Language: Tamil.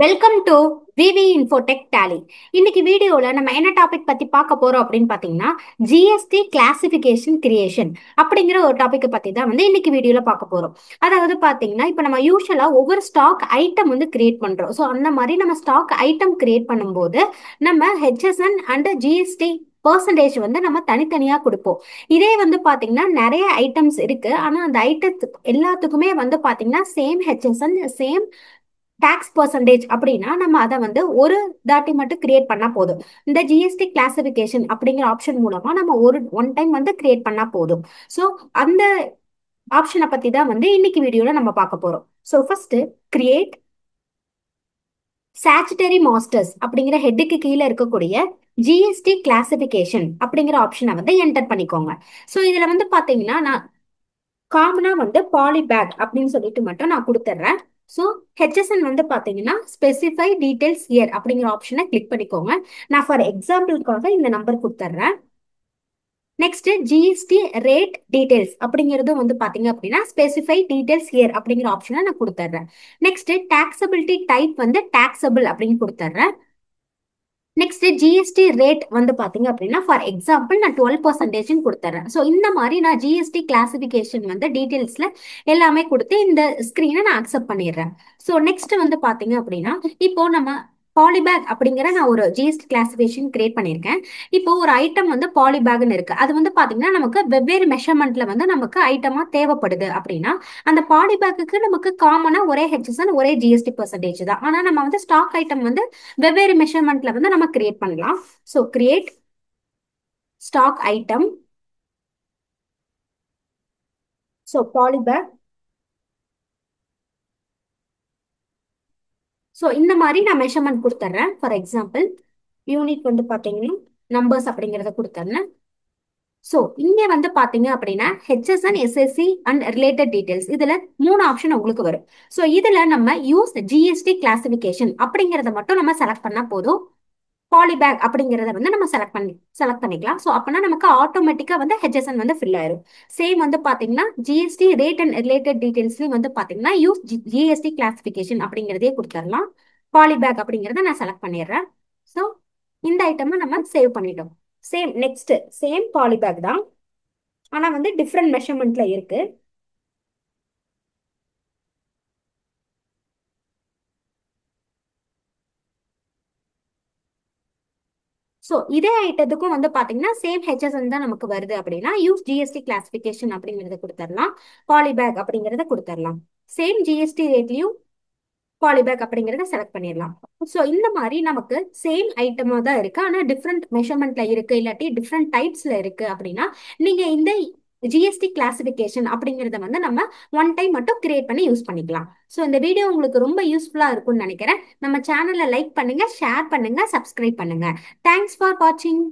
Welcome to VV Infotech Tally. இன்னைக்கு வீடியோல நம்ம என்ன டாபிக் பத்தி பார்க்க போறோம் அப்படின்னு பாத்தீங்கன்னா, ஜிஎஸ்டி கிளாசிபிகேஷன் கிரியேஷன் அப்படிங்கிற ஒரு டாபிக் பத்தி தான் இன்னைக்கு வீடியோல பார்க்க போறோம். அதாவது பாத்தீங்கன்னா, இப்ப நம்ம யூஸ்வலா ஒவ்வொரு ஸ்டாக் ஐட்டம் கிரியேட் பண்றோம். ஸோ அந்த மாதிரி நம்ம ஸ்டாக் ஐட்டம் கிரியேட் பண்ணும்போது நம்ம ஹெச்எஸ்என் அண்ட் ஜிஎஸ்டி பர்சன்டேஜ் நம்ம தனித்தனியா கொடுப்போம். இதே பாத்தீங்கன்னா நிறைய ஐட்டம்ஸ் இருக்கு. ஆனா அந்த ஐட்டத்துக்கு எல்லாத்துக்குமே பாத்தீங்கன்னா same HSN same tax percentage அப்படின்னா நம்ம அதை ஒரு தாட்டி மட்டும் கிரியேட் பண்ணா போதும். இந்த ஜிஎஸ்டி கிளாசிபிகேஷன் அப்படிங்கிற ஆப்ஷன் மூலமா நம்ம ஒன் டைம் கிரியேட் பண்ணா போதும். ஸோ அந்த ஆப்ஷனை பத்தி தான் இன்னைக்கு வீடியோல நம்ம பார்க்க போறோம். ஸோ ஃபர்ஸ்ட் கிரியேட் சாச்சுட்டரி மாஸ்டர்ஸ் அப்படிங்கிற ஹெட்டுக்கு கீழே இருக்கக்கூடிய ஜிஎஸ்டி கிளாசிபிகேஷன் அப்படிங்கிற ஆப்ஷனை என்டர் பண்ணிக்கோங்க. ஸோ இதுல பாத்தீங்கன்னா நான் காமனா பாலிபேக் அப்படின்னு சொல்லிட்டு மட்டும் நான் கொடுத்துட்றேன். ஸோ ஹெச்எஸ்என் பாத்தீங்கன்னா ஸ்பெசிஃபை டீடைல்ஸ் இயர் அப்படிங்கிற ஆப்ஷனை கிளிக் பண்ணிக்கோங்க. நான் ஃபார் எக்ஸாம்பிளுக்காக இந்த நம்பர் கொடுத்துட்றேன். நெக்ஸ்ட் ஜிஎஸ்டி ரேட் டீடைல்ஸ் அப்படிங்கிறது பாத்தீங்க அப்படின்னா ஸ்பெசிஃபை டீடைல்ஸ் இயர் அப்படிங்கிற ஆப்ஷனை நான் கொடுத்துட்றேன். நெக்ஸ்ட் டாக்ஸபிலிட்டி டைப் டாக்ஸபிள் அப்படின்னு கொடுத்துட்றேன். நெக்ஸ்ட் ஜிஎஸ்டி ரேட் பாத்தீங்க அப்படின்னா ஃபார் எக்ஸாம்பிள் நான் 12% கொடுத்துறேன். ஸோ இந்த மாதிரி நான் ஜிஎஸ்டி கிளாசிபிகேஷன் டீடைல்ஸ்ல எல்லாமே கொடுத்து இந்த ஸ்கிரீனை நான் அக்செப்ட் பண்ணிடுறேன். ஸோ நெக்ஸ்ட் பாத்தீங்க அப்படின்னா இப்போ நம்ம பாலிபேக் அப்படிங்கிற நான் ஒரு ஜிஎஸ்டி கிளாசிபிகேஷன் கிரியேட் பண்ணியிருக்கேன். இப்போ ஒரு ஐட்டம் பாலிபேக்னு இருக்கு. அது பாத்தீங்கன்னா நமக்கு வெவ்வேறு மெஷர்மெண்ட்ல நமக்கு ஐட்டமா தேவைப்படுது அப்படின்னா அந்த பாலிபேக்கு நமக்கு காமனா ஒரே ஹெச்எஸ்என் ஒரே ஜிஎஸ்டி பர்சன்டேஜ் தான். ஆனா நம்ம ஸ்டாக் ஐட்டம் வெவ்வேறு மெஷர்மெண்ட்ல நம்ம கிரியேட் பண்ணலாம். So create stock item. So polybag. So இந்த மாதிரி நான் மெஷர்மெண்ட் கொடுத்துட்றேன். ஃபார் எக்ஸாம்பிள் யூனிட் பாத்தீங்கன்னா நம்பர்ஸ் அப்படிங்கிறத கொடுத்துட்றேன். ஸோ இங்க பாத்தீங்க அப்படின்னா HSN SSC and related details இதுல 3 ஆப்ஷன் உங்களுக்கு வரும். ஸோ இதுல நம்ம யூஸ் ஜிஎஸ்டி கிளாசிபிகேஷன் அப்படிங்கறத மட்டும் நம்ம செலக்ட் பண்ணா போதும். பாலிபேக் அப்படிங்கறத நம்ம செலக்ட் பண்ணிக்கலாம். ஸோ அப்பனா நமக்கு ஆட்டோமேட்டிக்கா ஹெச்எஸ்என் ஃபில் ஆயிரும். சேம் பாத்தீங்கன்னா ஜிஎஸ்டி ரேட் அண்ட் ரிலேட்டட் டீடைல்ஸ்லயும் பாத்தீங்கன்னா யூஸ் ஜிஎஸ்டி கிளாசிபிகேஷன் அப்படிங்கறதே கொடுத்துடலாம். பாலிபேக் அப்படிங்கறத நான் செலக்ட் பண்ணிடுறேன். ஸோ இந்த ஐட்டமை நம்ம சேவ் பண்ணிட்டோம். சேம் நெக்ஸ்ட் சேம் பாலிபேக் தான், ஆனா டிஃப்ரெண்ட் மெஷர்மெண்ட்ல இருக்கு. ஸோ இதே ஐட்டத்துக்கும் பாத்தீங்கன்னா சேம் ஹெச்எஸ்என் தான் நமக்கு வருது அப்படின்னா யூஸ் ஜிஎஸ்டி கிளாசிபிகேஷன் அப்படிங்கறத கொடுத்துடலாம். பாலிபேக் அப்படிங்கறத கொடுத்துடலாம். சேம் ஜிஎஸ்டி ரேட்லயும் பாலிபேக் அப்படிங்கறத செலக்ட் பண்ணிடலாம். ஸோ இந்த மாதிரி நமக்கு சேம் ஐட்டமா தான் இருக்கு, ஆனா டிஃப்ரெண்ட் மெஷர்மெண்ட்ல இருக்கு இல்லாட்டி டிஃப்ரெண்ட் டைப்ஸ்ல இருக்கு அப்படின்னா நீங்க இந்த ஜிஎஸ்டி கிளாசிபிகேஷன் அப்படிங்கறத நம்ம ஒன் டைம் மட்டும் கிரியேட் பண்ணி யூஸ் பண்ணிக்கலாம். ஸோ இந்த வீடியோ உங்களுக்கு ரொம்ப யூஸ்ஃபுல்லா இருக்கும்னு நினைக்கிறேன். நம்ம சேனலை லைக் பண்ணுங்க, ஷேர் பண்ணுங்க, சப்ஸ்கிரைப் பண்ணுங்க. தேங்க்ஸ் ஃபார் வாட்சிங்.